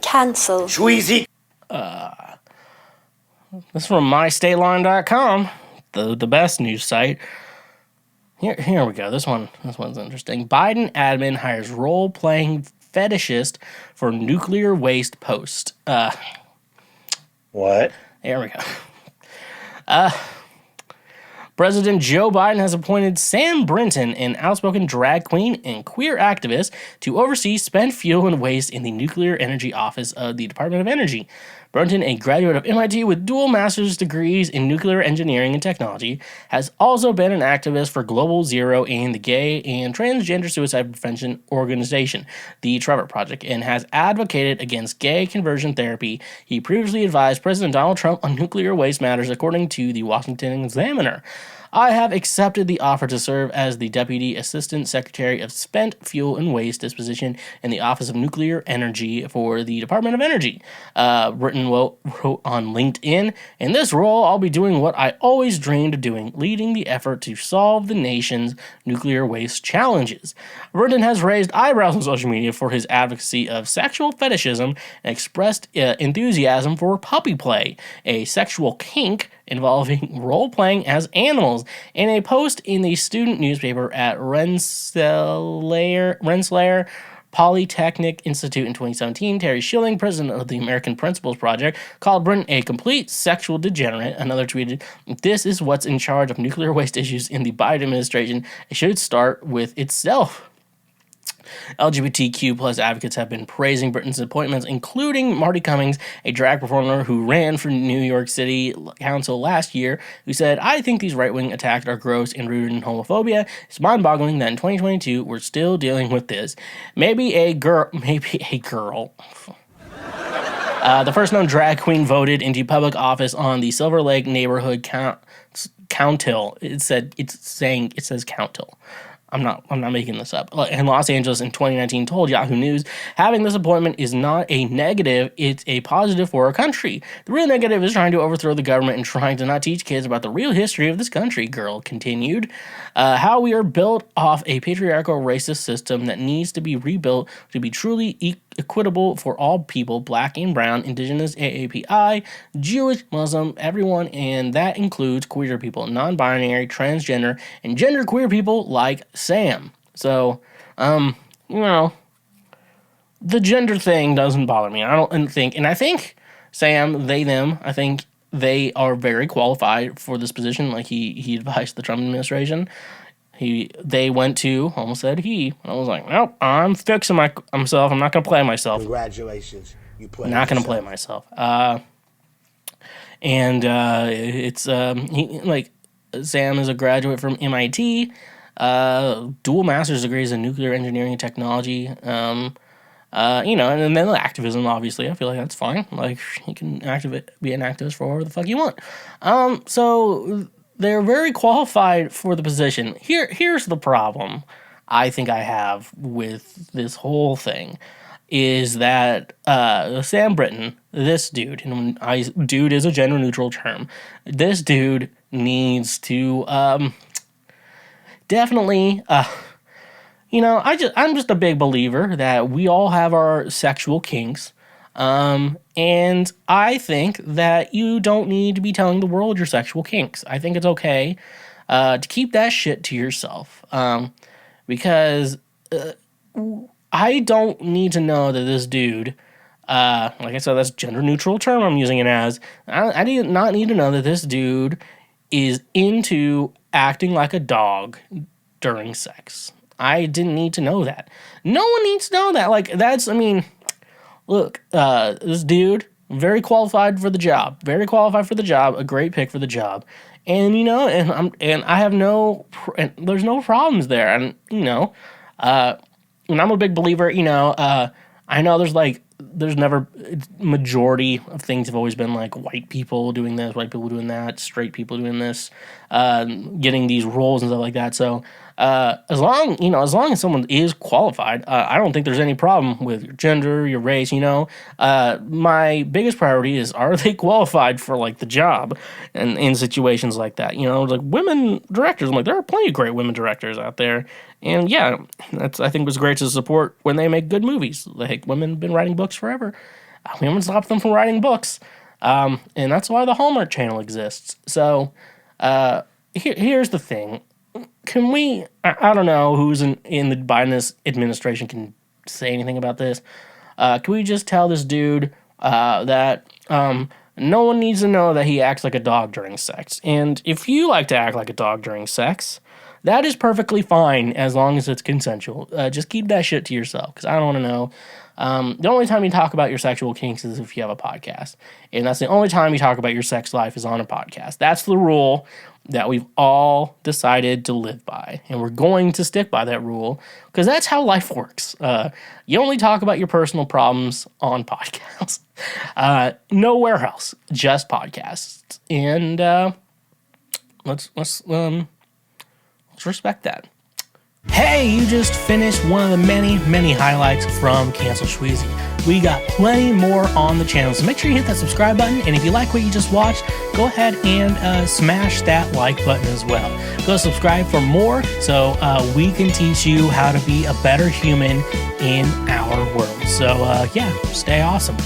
Cancel. Schweezy. This is from mystateline.com, the best news site. Here we go. This one's interesting. Biden admin hires role-playing fetishist for nuclear waste post. What? There we go. President Joe Biden has appointed Sam Brinton, an outspoken drag queen and queer activist, to oversee spent fuel and waste in the Nuclear Energy Office of the Department of Energy. Brinton, a graduate of MIT with dual master's degrees in nuclear engineering and technology, has also been an activist for Global Zero and the gay and transgender suicide prevention organization, the Trevor Project, and has advocated against gay conversion therapy. He previously advised President Donald Trump on nuclear waste matters, according to the Washington Examiner. I have accepted the offer to serve as the Deputy Assistant Secretary of Spent Fuel and Waste Disposition in the Office of Nuclear Energy for the Department of Energy. Brinton wrote on LinkedIn, in this role, I'll be doing what I always dreamed of doing, leading the effort to solve the nation's nuclear waste challenges. Brinton has raised eyebrows on social media for his advocacy of sexual fetishism and expressed enthusiasm for puppy play, a sexual kink involving role-playing as animals. In a post in the student newspaper at Rensselaer Polytechnic Institute in 2017, Terry Schilling, president of the American Principles Project, called Brinton a complete sexual degenerate. Another tweeted, "This is what's in charge of nuclear waste issues in the Biden administration. It should start with itself." LGBTQ plus advocates have been praising Brinton's appointments, including Marty Cummings, a drag performer who ran for New York City Council last year, who said, "I think these right-wing attacks are gross and rooted in homophobia. It's mind-boggling that in 2022 we're still dealing with this. Maybe a girl. The first known drag queen voted into public office on the Silver Lake neighborhood Countil. It says Countil. I'm not making this up. In Los Angeles in 2019 told Yahoo News, having this appointment is not a negative, it's a positive for our country. The real negative is trying to overthrow the government and trying to not teach kids about the real history of this country," girl continued. How we are built off a patriarchal racist system that needs to be rebuilt to be truly equitable for all people, black and brown, indigenous, AAPI, Jewish, Muslim, everyone, and that includes queer people, non-binary, transgender, and genderqueer people like Sam. So, the gender thing doesn't bother me. I think Sam, they, them, I think they are very qualified for this position. Like he advised the Trump administration. They went to, almost said he. I was like, nope, I'm fixing myself. I'm not going to play myself. Congratulations. You play. Not going to play myself. It's Sam is a graduate from MIT, dual master's degrees in nuclear engineering and technology. And then the activism, obviously, I feel like that's fine. Like, you can be an activist for whatever the fuck you want. So they're very qualified for the position. Here's the problem I think I have with this whole thing is that Sam Brinton, this dude, and dude is a gender neutral term. This dude needs to definitely. I'm just a big believer that we all have our sexual kinks. And I think that you don't need to be telling the world your sexual kinks. I think it's okay to keep that shit to yourself. Because I don't need to know that this dude, like I said, that's gender neutral term I'm using it as. I do not need to know that this dude is into acting like a dog during sex. I didn't need to know that. No one needs to know that. Look, this dude, very qualified for the job. A great pick for the job. And, I have there's no problems there. And, and I'm a big believer, I know there's never, majority of things have always been like white people doing this, white people doing that, straight people doing this, getting these roles and stuff like that. So, as long as someone is qualified, I don't think there's any problem with your gender, your race, my biggest priority is, are they qualified for like the job and in situations like that, like women directors. I'm like, there are plenty of great women directors out there. And yeah, I think was great to support when they make good movies. Like women have been writing books forever. We haven't stopped them from writing books. And that's why the Hallmark Channel exists. So here's the thing. Can we, I don't know who's in the Biden administration can say anything about this. Can we just tell this dude that no one needs to know that he acts like a dog during sex? And if you like to act like a dog during sex, that is perfectly fine as long as it's consensual. Just keep that shit to yourself, because I don't want to know. The only time you talk about your sexual kinks is if you have a podcast. And that's the only time you talk about your sex life is on a podcast. That's the rule that we've all decided to live by. And we're going to stick by that rule because that's how life works. You only talk about your personal problems on podcasts. Nowhere else, just podcasts. And let's respect that. Hey, you just finished one of the many highlights from Cancel Schweezy. We got plenty more on the channel, so make sure you hit that subscribe button, and if you like what you just watched, go ahead and smash that like button as well. Go subscribe for more so we can teach you how to be a better human in our world. So yeah, stay awesome.